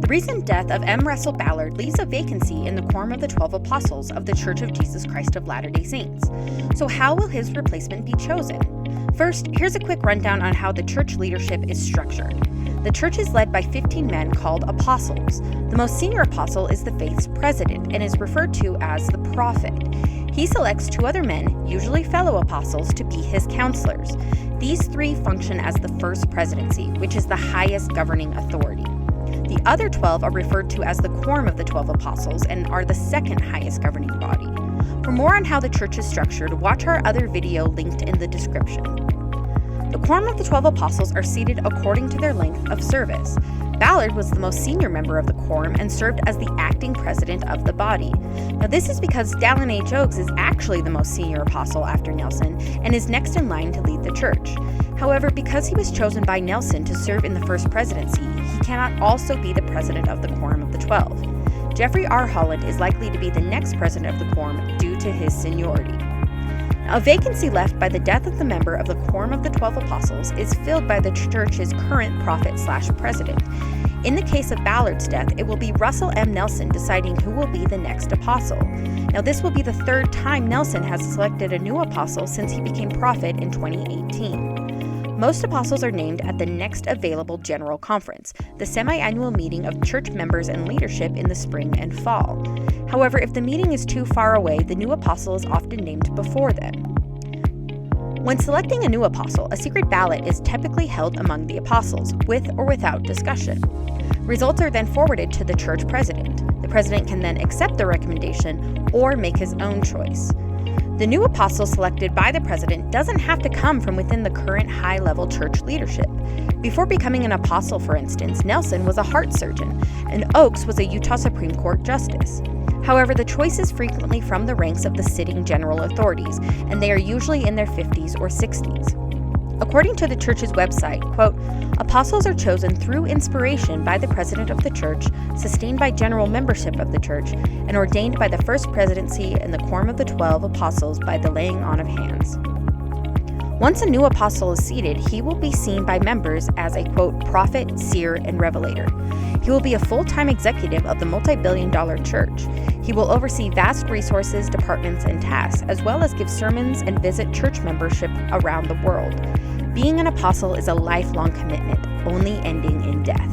The recent death of M. Russell Ballard leaves a vacancy in the Quorum of the 12 Apostles of the Church of Jesus Christ of Latter-day Saints. So how will his replacement be chosen? First, here's a quick rundown on how the church leadership is structured. The church is led by 15 men called apostles. The most senior apostle is the faith's president and is referred to as the prophet. He selects 2 other men, usually fellow apostles, to be his counselors. These 3 function as the first presidency, which is the highest governing authority. The other 12 are referred to as the Quorum of the 12 Apostles and are the second highest governing body. For more on how the church is structured, watch our other video linked in the description. The Quorum of the 12 Apostles are seated according to their length of service. Ballard was the most senior member of the Quorum and served as the acting president of the body. Now this is because Dallin H. Oaks is actually the most senior apostle after Nelson and is next in line to lead the church. However, because he was chosen by Nelson to serve in the first presidency, he cannot also be the president of the Quorum of the 12. Jeffrey R. Holland is likely to be the next president of the Quorum due to his seniority. Now, a vacancy left by the death of the member of the Quorum of the 12 Apostles is filled by the church's current prophet/president. In the case of Ballard's death, it will be Russell M. Nelson deciding who will be the next apostle. Now, this will be the 3rd time Nelson has selected a new apostle since he became prophet in 2018. Most apostles are named at the next available General Conference, the semi-annual meeting of church members and leadership in the spring and fall. However, if the meeting is too far away, the new apostle is often named before then. When selecting a new apostle, a secret ballot is typically held among the apostles, with or without discussion. Results are then forwarded to the church president. The president can then accept the recommendation or make his own choice. The new apostle selected by the president doesn't have to come from within the current high-level church leadership. Before becoming an apostle, for instance, Nelson was a heart surgeon, and Oaks was a Utah Supreme Court justice. However, the choice is frequently from the ranks of the sitting general authorities, and they are usually in their 50s or 60s. According to the church's website, quote, apostles are chosen through inspiration by the president of the church, sustained by general membership of the church, and ordained by the first presidency and the Quorum of the 12 Apostles by the laying on of hands. Once a new apostle is seated, he will be seen by members as a, quote, prophet, seer, and revelator. He will be a full-time executive of the multi-billion-dollar church. He will oversee vast resources, departments, and tasks, as well as give sermons and visit church membership around the world. Being an apostle is a lifelong commitment, only ending in death.